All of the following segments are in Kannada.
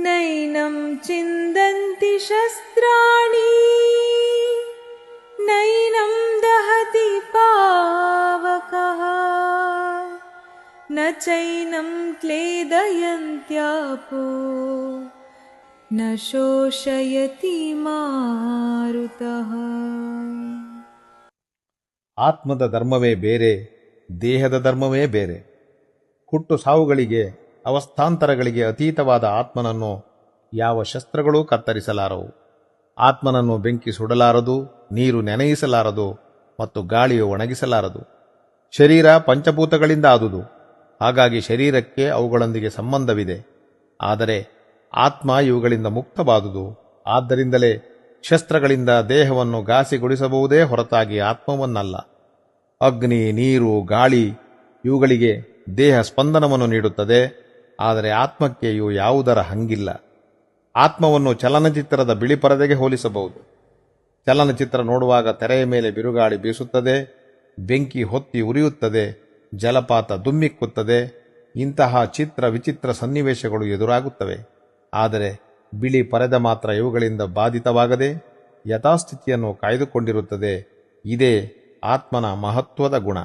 ನೈನಂ ಚಿಂದಂತಿ ಶಸ್ತ್ರಾಣಿ ನೈನಂ ದಹತಿ ಪಾವಕಃ ನ ಚೈನಂ ಕ್ಲೇದಯಂತ್ಯಾಪೋ ನ ಶೋಷಯತಿ ಮಾರುತಃ. ಆತ್ಮದ ಧರ್ಮವೇ ಬೇರೆ, ದೇಹದ ಧರ್ಮವೇ ಬೇರೆ. ಹುಟ್ಟು ಸಾವುಗಳಿಗೆ, ಅವಸ್ಥಾಂತರಗಳಿಗೆ ಅತೀತವಾದ ಆತ್ಮನನ್ನು ಯಾವ ಶಸ್ತ್ರಗಳೂ ಕತ್ತರಿಸಲಾರವು. ಆತ್ಮನನ್ನು ಬೆಂಕಿ ಸುಡಲಾರದು, ನೀರು ನೆನೆಯಿಸಲಾರದು ಮತ್ತು ಗಾಳಿಯು ಒಣಗಿಸಲಾರದು. ಶರೀರ ಪಂಚಭೂತಗಳಿಂದ ಆದುದು, ಹಾಗಾಗಿ ಶರೀರಕ್ಕೆ ಅವುಗಳೊಂದಿಗೆ ಸಂಬಂಧವಿದೆ. ಆದರೆ ಆತ್ಮ ಇವುಗಳಿಂದ ಮುಕ್ತವಾದುದು. ಆದ್ದರಿಂದಲೇ ಶಸ್ತ್ರಗಳಿಂದ ದೇಹವನ್ನು ಘಾಸಿಗೊಳಿಸಬಹುದೇ ಹೊರತಾಗಿ ಆತ್ಮವನ್ನಲ್ಲ. ಅಗ್ನಿ, ನೀರು, ಗಾಳಿ ಇವುಗಳಿಗೆ ದೇಹ ಸ್ಪಂದನವನ್ನು ನೀಡುತ್ತದೆ, ಆದರೆ ಆತ್ಮಕ್ಕೆ ಇವು ಯಾವುದರ ಹಂಗಿಲ್ಲ. ಆತ್ಮವನ್ನು ಚಲನಚಿತ್ರದ ಬಿಳಿ ಪರದೆಗೆ ಹೋಲಿಸಬಹುದು. ಚಲನಚಿತ್ರ ನೋಡುವಾಗ ತೆರೆಯ ಮೇಲೆ ಬಿರುಗಾಳಿ ಬೀಸುತ್ತದೆ, ಬೆಂಕಿ ಹೊತ್ತಿ ಉರಿಯುತ್ತದೆ, ಜಲಪಾತ ದುಮ್ಮಿಕ್ಕುತ್ತದೆ. ಇಂತಹ ಚಿತ್ರ ವಿಚಿತ್ರ ಸನ್ನಿವೇಶಗಳು ಎದುರಾಗುತ್ತವೆ. ಆದರೆ ಬಿಳಿ ಪರದೆ ಮಾತ್ರ ಇವುಗಳಿಂದ ಬಾಧಿತವಾಗದೆ ಯಥಾಸ್ಥಿತಿಯನ್ನು ಕಾಯ್ದುಕೊಂಡಿರುತ್ತದೆ. ಇದೇ ಆತ್ಮನ ಮಹತ್ವದ ಗುಣ.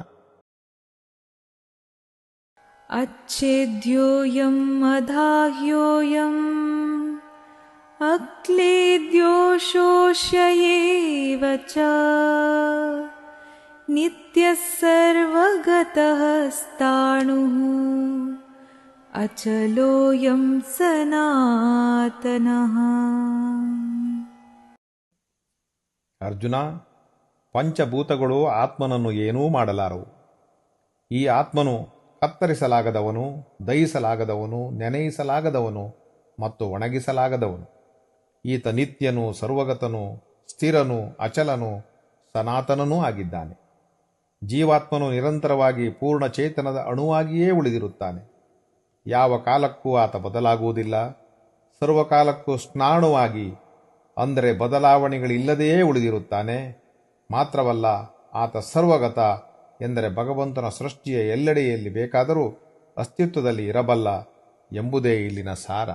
ಅಚ್ಛೇದ್ಯೋಯಂ ಅಧಾಹ್ಯೋಯಂ ಅಕ್ಲೇದ್ಯೋ ಶೋಷ್ಯಯೇವ ಚ ನಿತ್ಯಃ ಸರ್ವಗತಃ ಸ್ಥಾಣುಃ ಅಚಲೋಯಂ ಸನಾತನಃ. ಅರ್ಜುನ, ಪಂಚಭೂತಗಳು ಆತ್ಮನನ್ನು ಏನೂ ಮಾಡಲಾರವು. ಈ ಆತ್ಮನು ಕತ್ತರಿಸಲಾಗದವನು, ದಹಿಸಲಾಗದವನು, ನೆನೆಯಿಸಲಾಗದವನು ಮತ್ತು ಒಣಗಿಸಲಾಗದವನು. ಈತ ನಿತ್ಯನು, ಸರ್ವಗತನು, ಸ್ಥಿರನು, ಅಚಲನು, ಸನಾತನನೂ ಆಗಿದ್ದಾನೆ. ಜೀವಾತ್ಮನು ನಿರಂತರವಾಗಿ ಪೂರ್ಣ ಚೇತನದ ಅಣುವಾಗಿಯೇ ಉಳಿದಿರುತ್ತಾನೆ. ಯಾವ ಕಾಲಕ್ಕೂ ಆತ ಬದಲಾಗುವುದಿಲ್ಲ. ಸರ್ವಕಾಲಕ್ಕೂ ಸ್ನಾಣುವಾಗಿ, ಅಂದರೆ ಬದಲಾವಣೆಗಳಿಲ್ಲದೆಯೇ ಉಳಿದಿರುತ್ತಾನೆ. ಮಾತ್ರವಲ್ಲ, ಆತ ಸರ್ವಗತ, ಎಂದರೆ ಭಗವಂತನ ಸೃಷ್ಟಿಯ ಎಲ್ಲೆಡೆಯಲ್ಲಿ ಬೇಕಾದರೂ ಅಸ್ತಿತ್ವದಲ್ಲಿ ಇರಬಲ್ಲ ಎಂಬುದೇ ಇಲ್ಲಿನ ಸಾರ.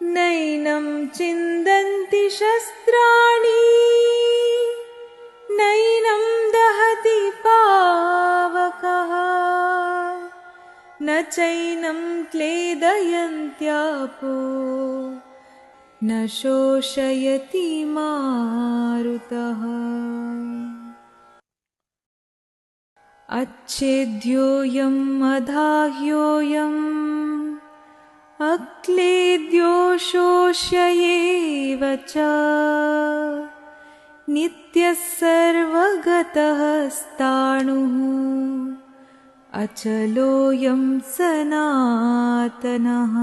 ನೈನಂ ಚಿಂದಂತಿ ಶಸ್ತ್ರಾಣಿ ನೈನಂ ದಹತಿ ಪಾವಕಃ ನ ಚೈನಂ ಕ್ಲೇದಯಂತ್ಯಾಪೋ ನ ಶೋಷಯತಿ ಮಾರುತಃ. ಅಚ್ಛೇದ್ಯೋಯಂ ಅಧಾಹ್ಯೋಯಂ ಅಕ್ಲೇದ್ಯೋ ಶೋಷ್ಯಯೇವ ಚ ನಿತ್ಯಃ ಸರ್ವಗತಃ ಸ್ಥಾಣುಃ ಅಚಲೋಯಂ ಸನಾತನಃ.